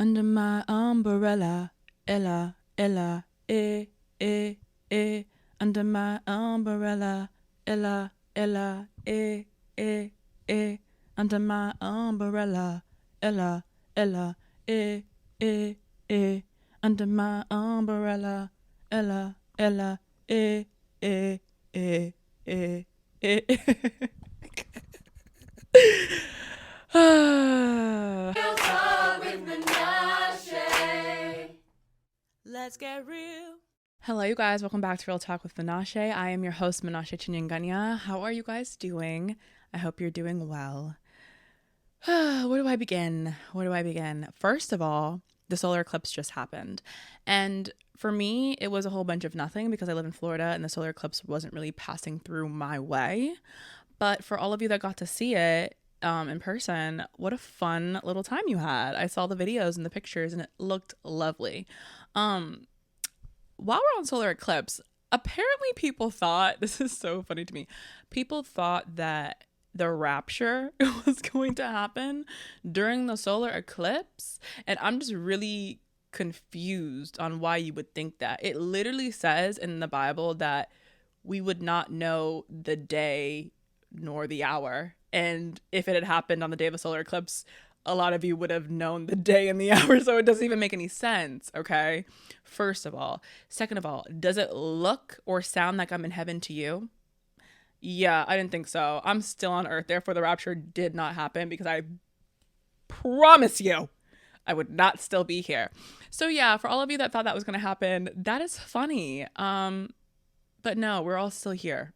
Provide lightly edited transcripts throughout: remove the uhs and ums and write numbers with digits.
Under my umbrella, Ella, Ella, eh, eh. Under my umbrella, Ella, Ella, eh, eh. Under my umbrella, Ella, Ella, eh. Under my umbrella, Ella, Ella, eh, eh, eh, eh. Let's get real. Hello, you guys. Welcome back to Real Talk with Menashe. I am your host, Menashe Chinyanganya. How are you guys doing? I hope you're doing well. Where do I begin? First of all, the solar eclipse just happened. And for me, it was a whole bunch of nothing because I live in Florida and the solar eclipse wasn't really passing through my way. But for all of you that got to see it in person, what a fun little time you had. I saw the videos and the pictures and it looked lovely. While we're on solar eclipse, apparently people thought, this is so funny to me, people thought that the rapture was going to happen during the solar eclipse. And I'm just really confused on why you would think that. It literally says in the Bible that we would not know the day nor the hour. And if it had happened on the day of a solar eclipse, a lot of you would have known the day and the hour, so it doesn't even make any sense, okay? First of all. Second of all, does it look or sound like I'm in heaven to you? Yeah, I didn't think so. I'm still on earth, therefore the rapture did not happen because I promise you I would not still be here. So yeah, for all of you that thought that was going to happen, that is funny. But no, we're all still here.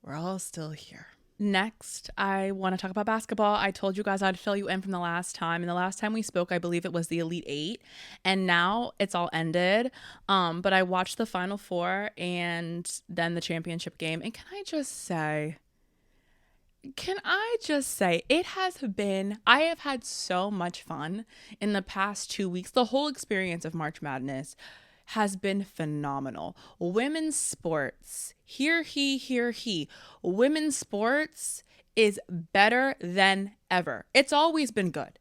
We're all still here. Next, I want to talk about basketball. I told you guys I'd fill you in from the last time. And the last time we spoke, I believe it was the Elite Eight. And now it's all ended. But I watched the Final Four and then the championship game. And can I just say, I have had so much fun in the past 2 weeks. The whole experience of March Madness has been phenomenal. Women's sports, hear he. Women's sports is better than ever. It's always been good.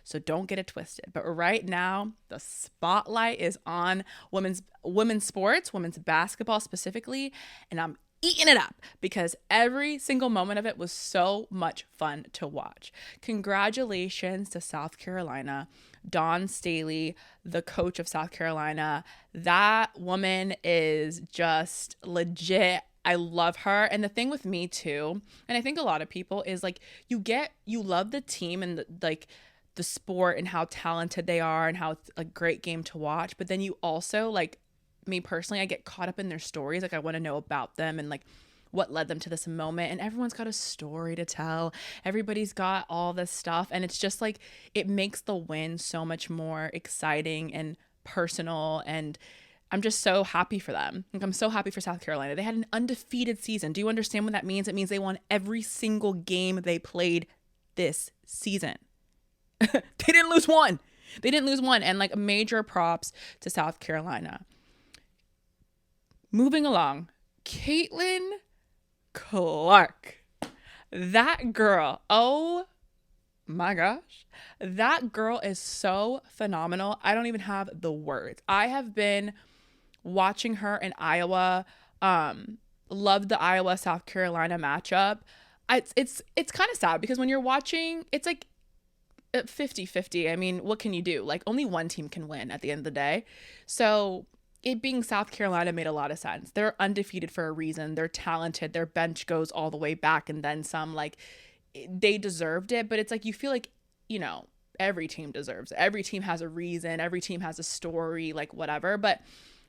So don't get it twisted. But right now, the spotlight is on women's sports, women's basketball specifically, and I'm eating it up because every single moment of it was so much fun to watch. Congratulations to South Carolina. Dawn Staley, the coach of South Carolina. That woman is just legit. I love her. And the thing with me too, and I think a lot of people, is like you love the team and the sport and how talented they are and how it's a great game to watch. But then you also, like me personally, I get caught up in their stories. Like I want to know about them and like what led them to this moment, and everyone's got a story to tell. Everybody's got all this stuff, and it's just like it makes the win so much more exciting and personal, and I'm just so happy for them. Like I'm so happy for South Carolina. They had an undefeated season. Do you understand what that means? It means they won every single game they played this season. They didn't lose one. And like major props to South Carolina. Moving along, Caitlin Clark. That girl, oh my gosh, that girl is so phenomenal. I don't even have the words. I have been watching her in Iowa. Loved the Iowa South Carolina matchup. It's kind of sad because when you're watching, it's like 50-50. I mean, what can you do? Like only one team can win at the end of the day. So it being South Carolina made a lot of sense. They're undefeated for a reason. They're talented. Their bench goes all the way back and then some. Like they deserved it, but it's like you feel like, every team deserves it. Every team has a reason. Every team has a story, like whatever. But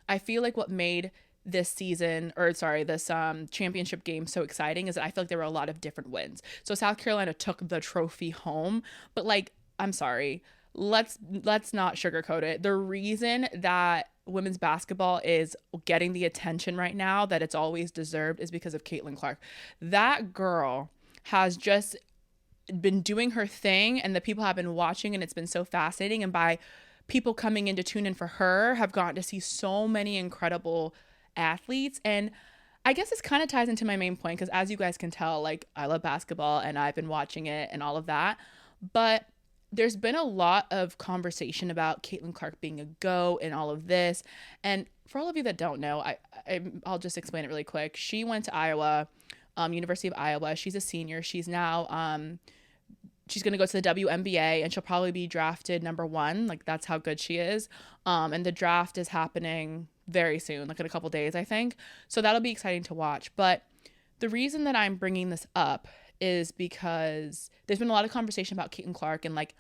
I feel like what made this championship game so exciting is that I feel like there were a lot of different wins. So South Carolina took the trophy home, but like, I'm sorry, let's not sugarcoat it. The reason that women's basketball is getting the attention right now that it's always deserved is because of Caitlin Clark. That girl has just been doing her thing, and the people have been watching, and it's been so fascinating. And by people coming in to tune in for her, have gotten to see so many incredible athletes. And I guess this kind of ties into my main point because, as you guys can tell, like I love basketball and I've been watching it and all of that. But there's been a lot of conversation about Caitlin Clark being a GOAT and all of this. And for all of you that don't know, I'll just explain it really quick. She went to Iowa, University of Iowa. She's a senior. She's now she's going to go to the WNBA, and she'll probably be drafted number 1. Like, that's how good she is. And the draft is happening very soon, like in a couple days, I think. So that'll be exciting to watch. But the reason that I'm bringing this up is because there's been a lot of conversation about Caitlin Clark and like,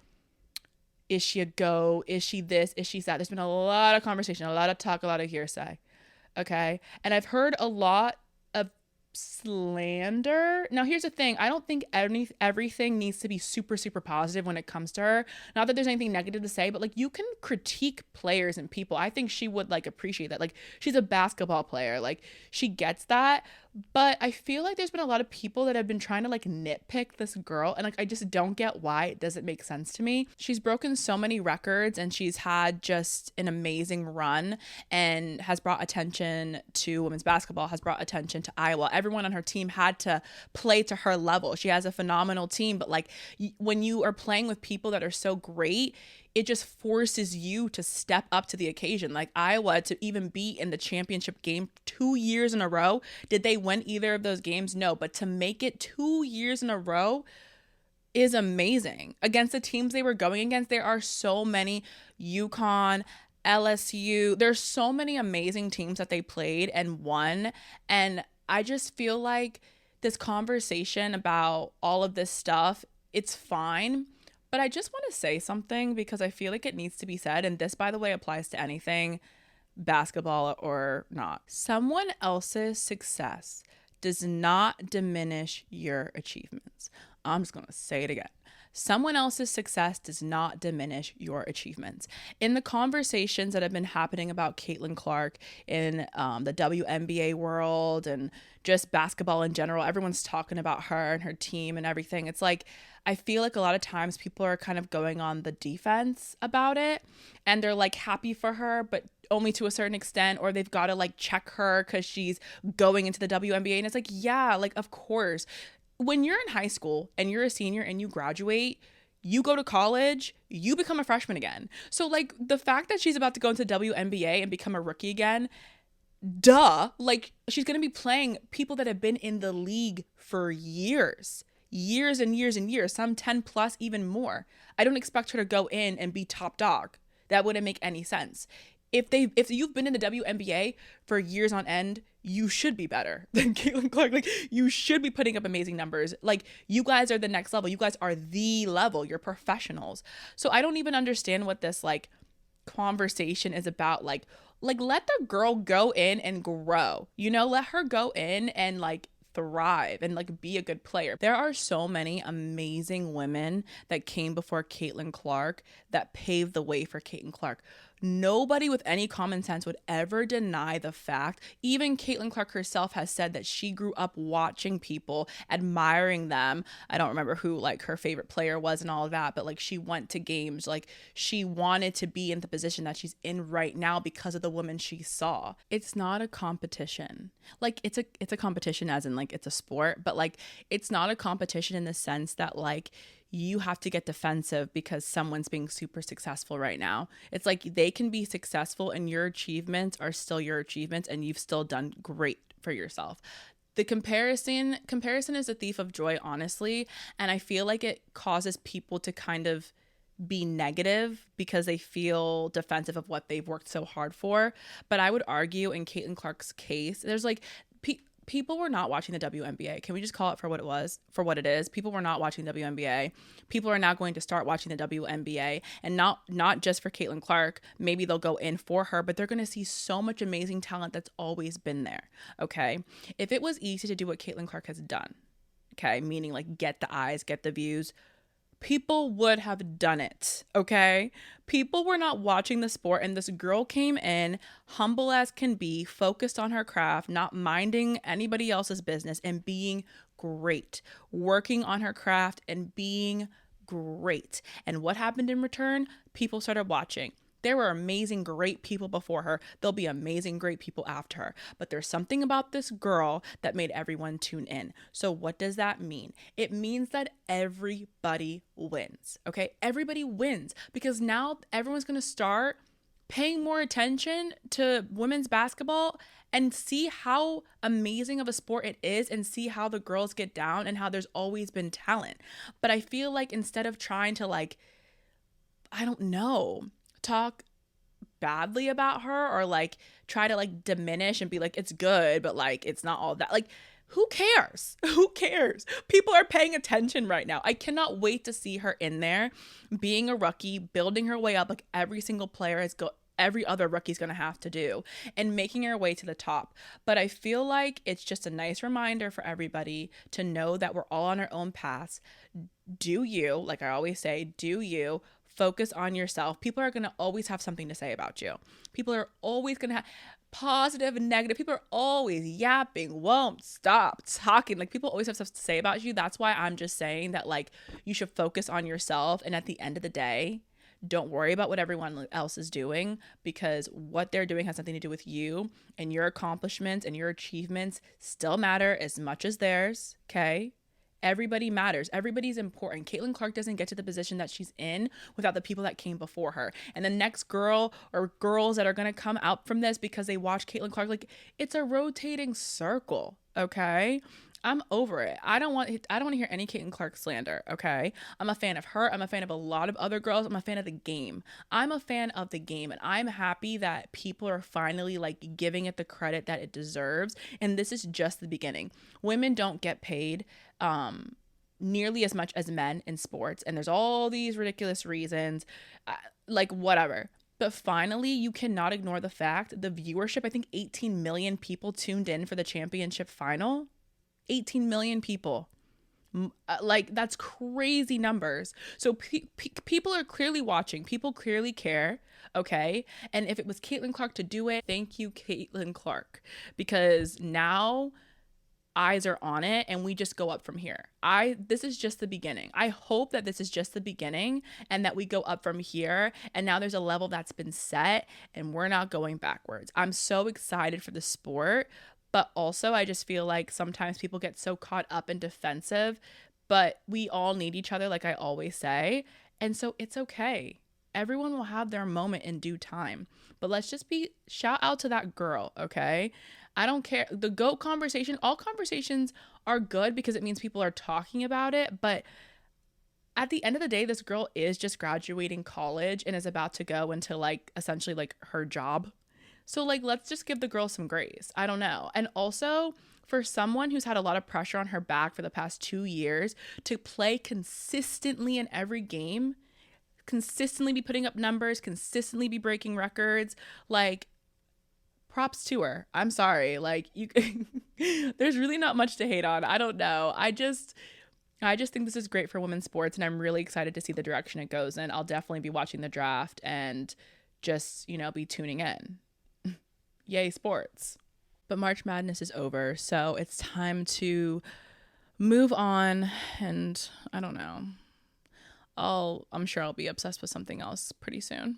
is she a GOAT? Is she this? Is she that? There's been a lot of conversation, a lot of talk, a lot of hearsay. Okay. And I've heard a lot of slander. Now, here's the thing. I don't think everything needs to be super, super positive when it comes to her. Not that there's anything negative to say, but like, you can critique players and people. I think she would like appreciate that. Like, she's a basketball player. Like, she gets that. But I feel like there's been a lot of people that have been trying to like nitpick this girl, and like, I just don't get why. It doesn't make sense to me. She's broken so many records, and she's had just an amazing run and has brought attention to women's basketball, has brought attention to Iowa. Everyone on her team had to play to her level. She has a phenomenal team, but like, when you are playing with people that are so great, it just forces you to step up to the occasion. Like, Iowa, to even be in the championship game 2 years in a row. Did they win either of those games? No. But to make it 2 years in a row is amazing. Against the teams they were going against, there are so many. UConn, LSU. There's so many amazing teams that they played and won. And I just feel like this conversation about all of this stuff, it's fine. But I just want to say something because I feel like it needs to be said. And this, by the way, applies to anything, basketball or not. Someone else's success does not diminish your achievements. I'm just going to say it again. Someone else's success does not diminish your achievements. In the conversations that have been happening about Caitlin Clark in the WNBA world and just basketball in general, everyone's talking about her and her team and everything. It's like, I feel like a lot of times people are kind of going on the defense about it, and they're like happy for her, but only to a certain extent, or they've got to like check her because she's going into the WNBA. And it's like, yeah, like, of course. When you're in high school and you're a senior and you graduate, you go to college, you become a freshman again. So like, the fact that she's about to go into WNBA and become a rookie again, duh, like, she's going to be playing people that have been in the league for years and years and years, some 10 plus, even more. I don't expect her to go in and be top dog. That wouldn't make any sense. If you've been in the WNBA for years on end, you should be better than Caitlin Clark. Like, you should be putting up amazing numbers. Like, you guys are the next level. You guys are the level. You're professionals. So I don't even understand what this like conversation is about. Like let the girl go in and grow. You know, let her go in and like thrive and like be a good player. There are so many amazing women that came before Caitlin Clark that paved the way for Caitlin Clark. Nobody with any common sense would ever deny the fact. Even Caitlin Clark herself has said that she grew up watching people, admiring them. I don't remember who like her favorite player was and all of that, but like, she went to games. Like, she wanted to be in the position that she's in right now because of the woman she saw. It's not a competition. Like, it's a competition as in like, it's a sport, but like, it's not a competition in the sense that like, you have to get defensive because someone's being super successful right now. It's like, they can be successful and your achievements are still your achievements and you've still done great for yourself. The comparison is a thief of joy, honestly. And I feel like it causes people to kind of be negative because they feel defensive of what they've worked so hard for. But I would argue in Caitlin Clark's case, there's like, people were not watching the WNBA. Can we just call it for what it is? People were not watching the WNBA. People are now going to start watching the WNBA, and not just for Caitlin Clark. Maybe they'll go in for her, but they're going to see so much amazing talent that's always been there. Okay. If it was easy to do what Caitlin Clark has done, okay, meaning like get the eyes, get the views, people would have done it, okay? People were not watching the sport, and this girl came in, humble as can be, focused on her craft, not minding anybody else's business, and being great, working on her craft and being great. And what happened in return? People started watching. There were amazing, great people before her. There'll be amazing, great people after her. But there's something about this girl that made everyone tune in. So what does that mean? It means that everybody wins, okay? Everybody wins because now everyone's going to start paying more attention to women's basketball and see how amazing of a sport it is and see how the girls get down and how there's always been talent. But I feel like instead of trying to like, I don't know, talk badly about her or like try to like diminish and be like, it's good, but like, it's not all that. Like, who cares? Who cares? People are paying attention right now. I cannot wait to see her in there being a rookie, building her way up like every single player every other rookie's going to have to do and making her way to the top. But I feel like it's just a nice reminder for everybody to know that we're all on our own paths. Do you, like I always say, do you focus on yourself? People are going to always have something to say about you. People are always going to have positive and negative. People are always yapping, won't stop talking. Like people always have stuff to say about you. That's why I'm just saying that like you should focus on yourself. And at the end of the day, don't worry about what everyone else is doing because what they're doing has nothing to do with you, and your accomplishments and your achievements still matter as much as theirs. Okay. Everybody matters. Everybody's important. Caitlin Clark doesn't get to the position that she's in without the people that came before her. And the next girl or girls that are going to come out from this because they watch Caitlin Clark, like it's a rotating circle. Okay. I'm over it. I don't want to hear any Caitlin Clark slander, okay? I'm a fan of her. I'm a fan of a lot of other girls. I'm a fan of the game. I'm a fan of the game, and I'm happy that people are finally like giving it the credit that it deserves. And this is just the beginning. Women don't get paid nearly as much as men in sports, and there's all these ridiculous reasons, like whatever. But finally, you cannot ignore the fact, the viewership, I think 18 million people tuned in for the championship final. 18 million people. Like that's crazy numbers. So people are clearly watching. People clearly care. Okay. And if it was Caitlin Clark to do it, thank you, Caitlin Clark, because now eyes are on it and we just go up from here. This is just the beginning. I hope that this is just the beginning and that we go up from here. And now there's a level that's been set and we're not going backwards. I'm so excited for the sport. But also, I just feel like sometimes people get so caught up and defensive, but we all need each other, like I always say. And so it's okay. Everyone will have their moment in due time. But let's just shout out to that girl, okay? I don't care. The GOAT conversation, all conversations are good because it means people are talking about it. But at the end of the day, this girl is just graduating college and is about to go into like essentially like her job. So like, let's just give the girl some grace. I don't know. And also for someone who's had a lot of pressure on her back for the past 2 years to play consistently in every game, consistently be putting up numbers, consistently be breaking records, like props to her. I'm sorry. Like you, there's really not much to hate on. I don't know. I just think this is great for women's sports and I'm really excited to see the direction it goes in. I'll definitely be watching the draft and just, be tuning in. Yay, sports. But March Madness is over, so it's time to move on, and I don't know. I'm sure I'll be obsessed with something else pretty soon.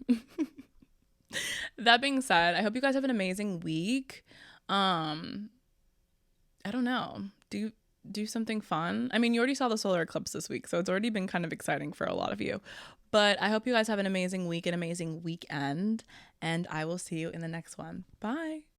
That being said, I hope you guys have an amazing week. I don't know. Do something fun. I mean, you already saw the solar eclipse this week, so it's already been kind of exciting for a lot of you. But I hope you guys have an amazing week, an amazing weekend, and I will see you in the next one. Bye.